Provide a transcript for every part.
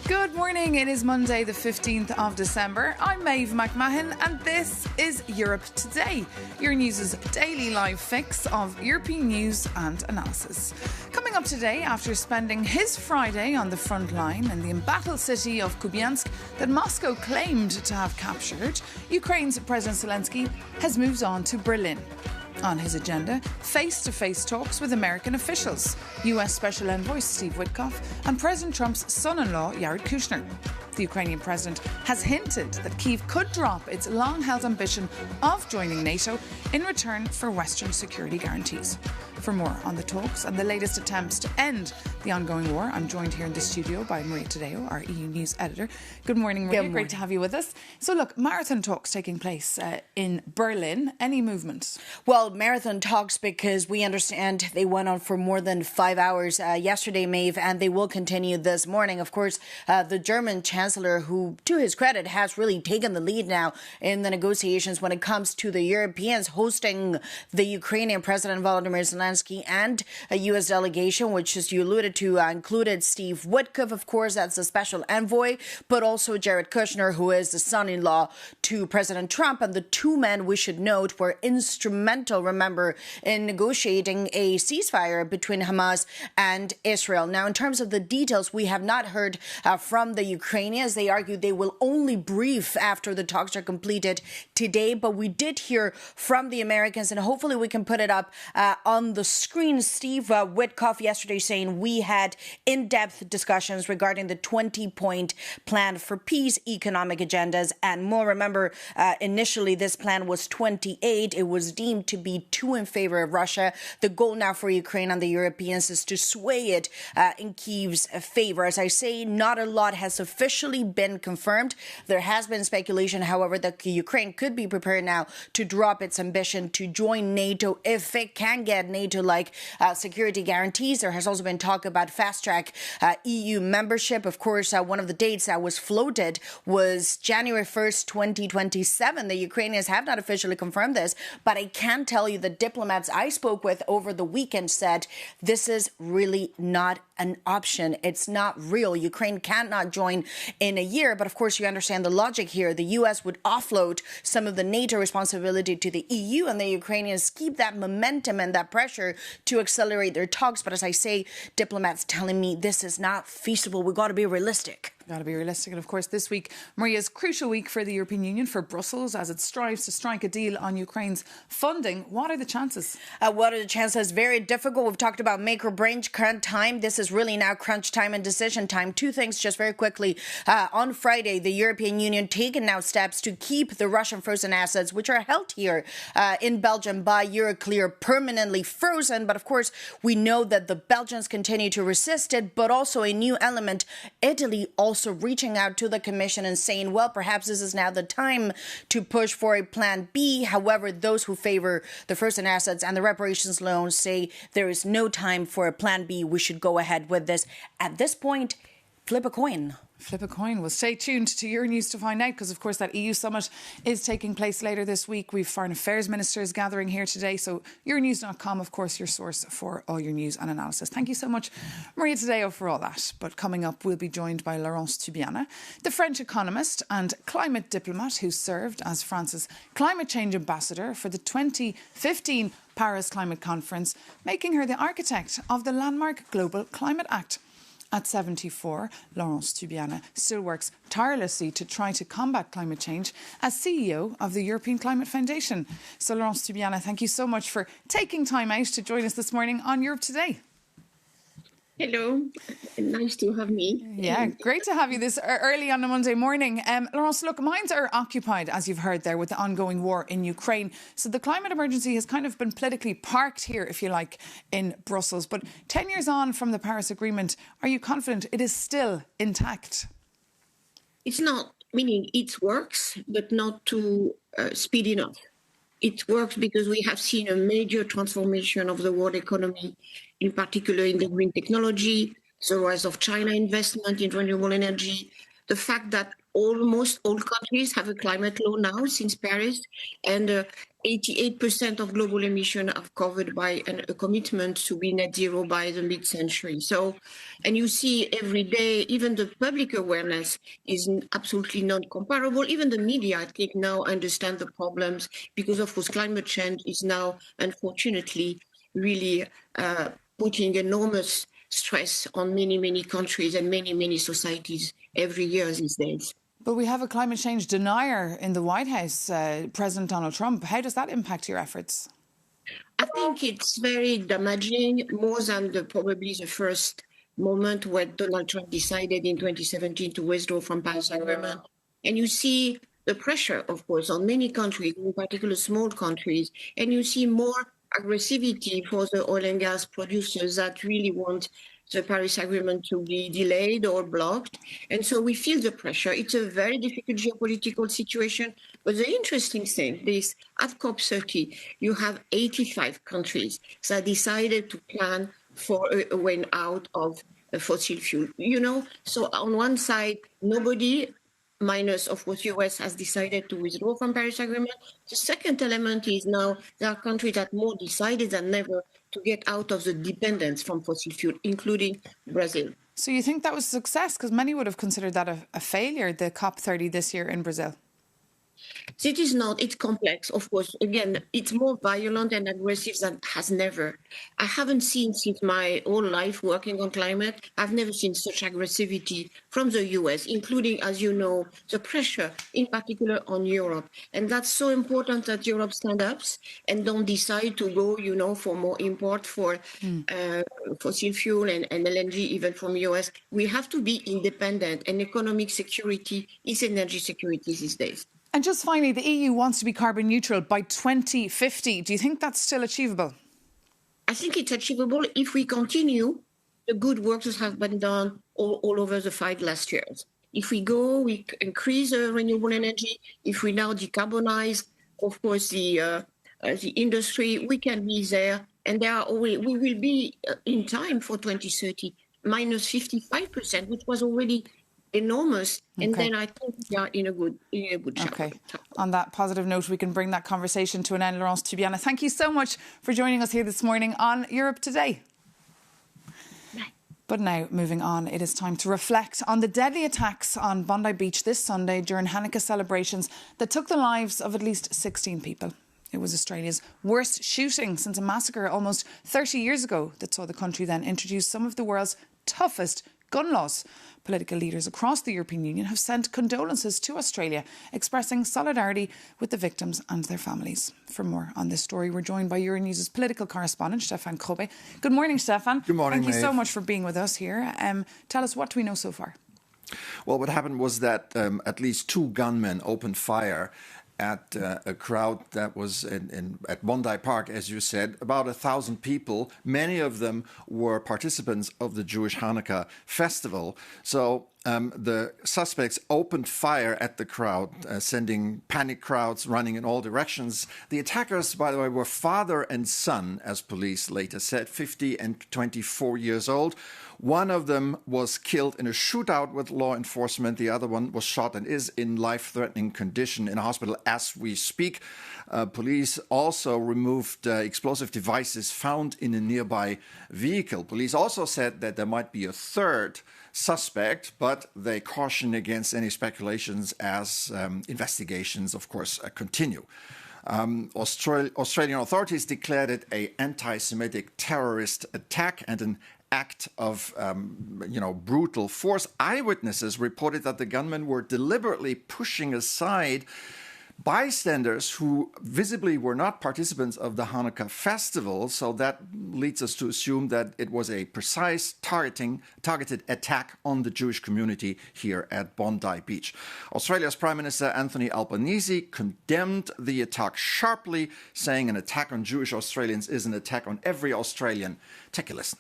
Good morning, it is Monday the 15th of December. I'm Maeve McMahon and this is Europe Today, Euronews' daily live fix of European news and analysis. Coming up today, after spending his Friday on the front line in the embattled city of Kupiansk that Moscow claimed to have captured, Ukraine's President Zelensky has moved on to Berlin. On his agenda, face-to-face talks with American officials, US Special Envoy Steve Witkoff and President Trump's son-in-law Jared Kushner. The Ukrainian president has hinted that Kyiv could drop its long-held ambition of joining NATO in return for Western security guarantees. For more on the talks and the latest attempts to end the ongoing war, I'm joined here in the studio by Maria Tadeo, our EU News editor. Good morning, Maria. Great to have you with us. So look, marathon talks taking place in Berlin. Any movement? Well, marathon talks because we understand they went on for more than 5 hours yesterday, Maeve, and they will continue this morning. Of course, the German Chancellor, who, to his credit, has really taken the lead now in the negotiations when it comes to the Europeans, hosting the Ukrainian President Volodymyr Zelensky and a U.S. delegation, which, as you alluded to, included Steve Witkoff, of course, that's the special envoy, but also Jared Kushner, who is the son-in-law to President Trump. And the two men, we should note, were instrumental, remember, in negotiating a ceasefire between Hamas and Israel. Now, in terms of the details, we have not heard from the Ukrainians. They argue they will only brief after the talks are completed today. But we did hear from the Americans, and hopefully we can put it up on the screen. Steve Witkoff yesterday saying we had in-depth discussions regarding the 20-point plan for peace, economic agendas, and more. Remember, initially this plan was 28. It was deemed to be too in favor of Russia. The goal now for Ukraine and the Europeans is to sway it in Kyiv's favor. As I say, not a lot has officially been confirmed. There has been speculation, however, that Ukraine could be prepared now to drop its ambition to join NATO if it can get NATO-like security guarantees. There has also been talk about fast-track EU membership. Of course, one of the dates that was floated was January 1st, 2027. The Ukrainians have not officially confirmed this, but I can tell you the diplomats I spoke with over the weekend said this is really not an option. It's not real. Ukraine cannot join in a year. But of course, you understand the logic here. The U.S. would offload some of the NATO responsibility to the EU, and the Ukrainians keep that momentum and that pressure to accelerate their talks. But as I say, diplomats telling me this is not feasible. We've got to be realistic. Got to be realistic. And of course, this week, Maria's crucial week for the European Union, for Brussels, as it strives to strike a deal on Ukraine's funding. What are the chances? What are the chances? Very difficult. We've talked about make or break crunch time. This is really now crunch time and decision time. Two things just very quickly. On Friday, the European Union taken now steps to keep the Russian frozen assets, which are held here in Belgium by Euroclear, permanently frozen. But of course, we know that the Belgians continue to resist it, but also a new element, Italy also reaching out to the Commission and saying, well, perhaps this is now the time to push for a plan B. However, those who favor the frozen assets and the reparations loans say there is no time for a plan B. We should go ahead with this. At this point, flip a coin. Flip a coin. Well, stay tuned to Euronews to find out, because, of course, that EU summit is taking place later this week. We've foreign affairs ministers gathering here today. So Euronews.com, of course, your source for all your news and analysis. Thank you so much, Maria Tadeo, for all that. But coming up, we'll be joined by Laurence Tubiana, the French economist and climate diplomat who served as France's climate change ambassador for the 2015 Paris Climate Conference, making her the architect of the landmark Global Climate Act. At 74, Laurence Tubiana still works tirelessly to try to combat climate change as CEO of the European Climate Foundation. So, Laurence Tubiana, thank you so much for taking time out to join us this morning on Europe Today. Hello, nice to have me. Yeah, great to have you this early on a Monday morning. Laurence, look, minds are occupied, as you've heard there, with the ongoing war in Ukraine. So the climate emergency has kind of been politically parked here, if you like, in Brussels. But 10 years on from the Paris Agreement, are you confident it is still intact? It's not, meaning it works, but not to speed enough. It works because we have seen a major transformation of the world economy, in particular in the green technology, the rise of China investment in renewable energy, the fact that almost all countries have a climate law now since Paris, and 88% of global emissions are covered by a commitment to be net zero by the mid-century. So, and you see every day, even the public awareness is absolutely not comparable. Even the media, I think, now understand the problems because, of course, climate change is now, unfortunately, really putting enormous stress on many, many countries and many, many societies every year these days. But we have a climate change denier in the White House, President Donald Trump. How does that impact your efforts? I think it's very damaging, more than probably the first moment when Donald Trump decided in 2017 to withdraw from Paris Agreement. And you see the pressure, of course, on many countries, in particular small countries, and you see more aggressivity for the oil and gas producers that really want the Paris Agreement to be delayed or blocked. And so we feel the pressure. It's a very difficult geopolitical situation. But the interesting thing is at COP30, you have 85 countries that decided to plan for a way out of fossil fuel. You know, so on one side, nobody, minus, of course, US has decided to withdraw from Paris Agreement. The second element is now there are countries that more decided than never to get out of the dependence from fossil fuel, including Brazil. So you think that was a success? Because many would have considered that a failure, the COP30 this year in Brazil. It is not. It's complex, of course. Again, it's more violent and aggressive than has never. I haven't seen since my whole life working on climate, I've never seen such aggressivity from the US, including, as you know, the pressure in particular on Europe. And that's so important that Europe stand up and don't decide to go, you know, for more import for fossil fuel and LNG, even from US. We have to be independent, and economic security is energy security these days. And just finally, the EU wants to be carbon neutral by 2050. Do you think that's still achievable? I think it's achievable if we continue the good work that has been done all over the 5 last years. If we increase renewable energy, if we now decarbonize, of course, the industry, we can be there. And we will be in time for 2030, minus 55%, which was already enormous. And then I think we are in a good shape. Okay. On that positive note, we can bring that conversation to an end. Laurence Tubiana, thank you so much for joining us here this morning on Europe Today. Bye. But now, moving on, it is time to reflect on the deadly attacks on Bondi Beach this Sunday during Hanukkah celebrations that took the lives of at least 16 people. It was Australia's worst shooting since a massacre almost 30 years ago that saw the country then introduce some of the world's toughest gun laws. Political leaders across the European Union have sent condolences to Australia, expressing solidarity with the victims and their families. For more on this story, we're joined by Euronews' political correspondent, Stefan Krobbe. Good morning, Stefan. Good morning, Thank you so Maeve. much for being with us here. Tell us, what do we know so far? Well, what happened was that at least 2 gunmen opened fire at a crowd that was at Bondi Park, as you said, about 1,000 people. Many of them were participants of the Jewish Hanukkah festival. So the suspects opened fire at the crowd, sending panic crowds running in all directions. The attackers, by the way, were father and son, as police later said, 50 and 24 years old. One of them was killed in a shootout with law enforcement. The other one was shot and is in life-threatening condition in a hospital as we speak. Police also removed explosive devices found in a nearby vehicle. Police also said that there might be a third suspect, but they caution against any speculations as investigations, of course, continue. Australian authorities declared it an anti-Semitic terrorist attack and an act of, brutal force. Eyewitnesses reported that the gunmen were deliberately pushing aside bystanders who visibly were not participants of the Hanukkah festival. So that leads us to assume that it was a precise targeted attack on the Jewish community here at Bondi Beach. Australia's Prime Minister Anthony Albanese condemned the attack sharply, saying an attack on Jewish Australians is an attack on every Australian. Take a listen.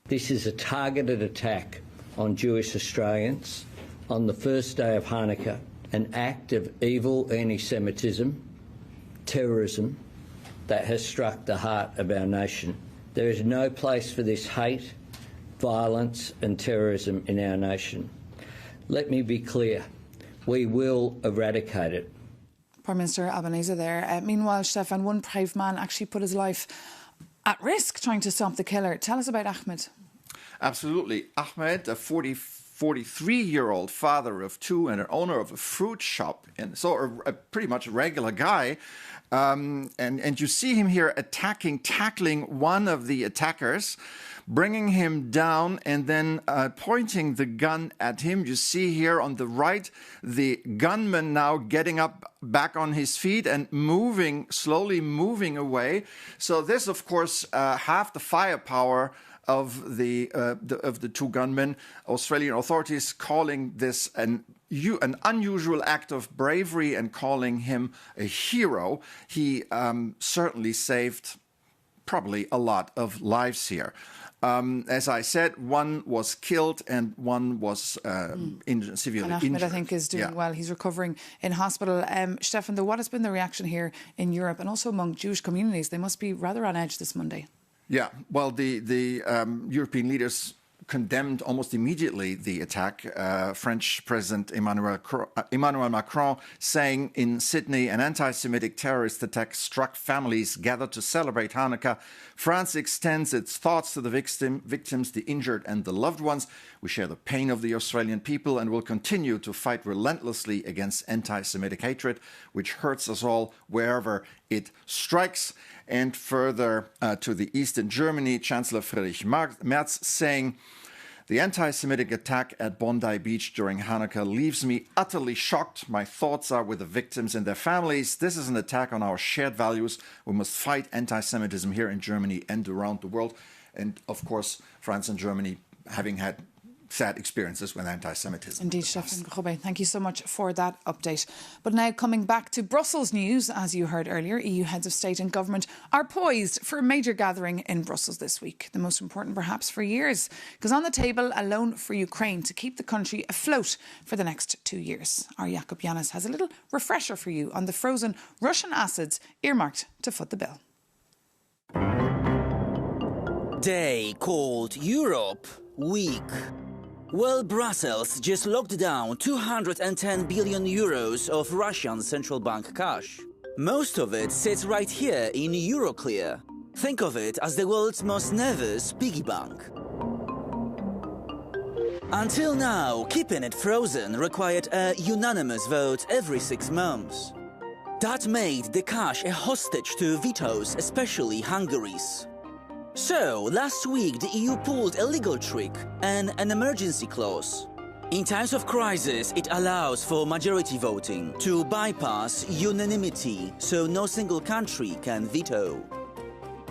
This is a targeted attack on Jewish Australians on the first day of Hanukkah, an act of evil anti-Semitism, terrorism that has struck the heart of our nation. There is no place for this hate, violence and terrorism in our nation. Let me be clear, we will eradicate it. Prime Minister Albanese there. Meanwhile, Stefan, one brave man actually put his life at risk trying to stop the killer. Tell us about Ahmed. Absolutely. Ahmed, a 43-year-old father of two and an owner of a fruit shop, and so a pretty much regular guy. And you see him here tackling one of the attackers, bringing him down and then pointing the gun at him. You see here on the right, the gunman now getting up back on his feet and slowly moving away. So this, of course, half the firepower of the two gunmen. Australian authorities calling this an unusual act of bravery and calling him a hero. He certainly saved probably a lot of lives here. As I said, one was killed and one was severely and Ahmed, injured. I think, is doing well. He's recovering in hospital. Stefan, though, what has been the reaction here in Europe and also among Jewish communities? They must be rather on edge this Monday. Yeah, well, the European leaders condemned almost immediately the attack. French President Emmanuel Macron saying in Sydney, an anti-Semitic terrorist attack struck families gathered to celebrate Hanukkah. France extends its thoughts to the victims, the injured and the loved ones. We share the pain of the Australian people and will continue to fight relentlessly against anti-Semitic hatred, which hurts us all wherever it strikes. And further to the east in Germany, Chancellor Friedrich Merz saying, the anti-Semitic attack at Bondi Beach during Hanukkah leaves me utterly shocked. My thoughts are with the victims and their families. This is an attack on our shared values. We must fight anti-Semitism here in Germany and around the world. And of course, France and Germany having had sad experiences with anti-Semitism. Indeed, Stefan Grobbe, thank you so much for that update. But now coming back to Brussels news, as you heard earlier, EU heads of state and government are poised for a major gathering in Brussels this week. The most important perhaps for years, because on the table, a loan for Ukraine to keep the country afloat for the next 2 years. Our Jakub Janis has a little refresher for you on the frozen Russian assets earmarked to foot the bill. Day called Europe Week. Well, Brussels just locked down 210 billion euros of Russian central bank cash. Most of it sits right here in Euroclear. Think of it as the world's most nervous piggy bank. Until now, keeping it frozen required a unanimous vote every 6 months. That made the cash a hostage to vetoes, especially Hungary's. So, last week the EU pulled a legal trick and an emergency clause. In times of crisis, it allows for majority voting to bypass unanimity, so no single country can veto.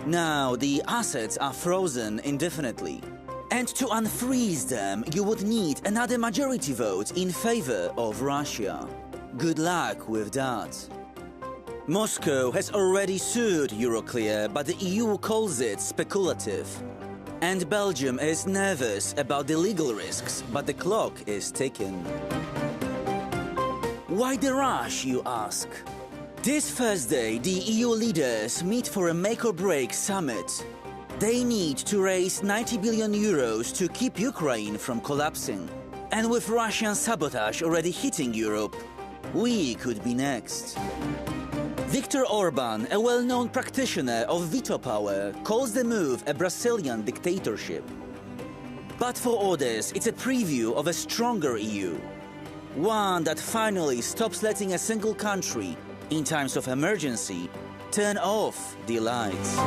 Now, the assets are frozen indefinitely. And to unfreeze them, you would need another majority vote in favor of Russia. Good luck with that. Moscow has already sued Euroclear, but the EU calls it speculative. And Belgium is nervous about the legal risks, but the clock is ticking. Why the rush, you ask? This Thursday, the EU leaders meet for a make-or-break summit. They need to raise 90 billion euros to keep Ukraine from collapsing. And with Russian sabotage already hitting Europe, we could be next. Viktor Orban, a well-known practitioner of veto power, calls the move a Brazilian dictatorship. But for others, it's a preview of a stronger EU. One that finally stops letting a single country, in times of emergency, turn off the lights.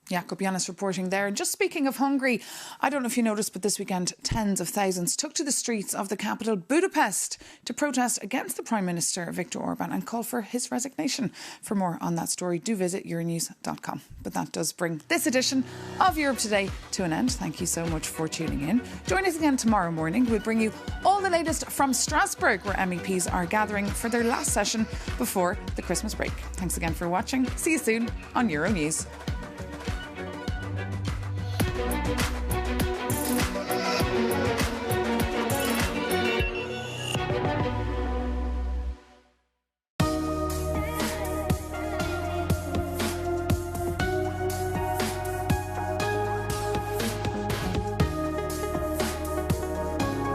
Jakub Janis reporting there. And just speaking of Hungary, I don't know if you noticed, but this weekend tens of thousands took to the streets of the capital, Budapest, to protest against the Prime Minister Viktor Orban and call for his resignation. For more on that story, do visit Euronews.com. But that does bring this edition of Europe Today to an end. Thank you so much for tuning in. Join us again tomorrow morning. We'll bring you all the latest from Strasbourg, where MEPs are gathering for their last session before the Christmas break. Thanks again for watching. See you soon on Euronews.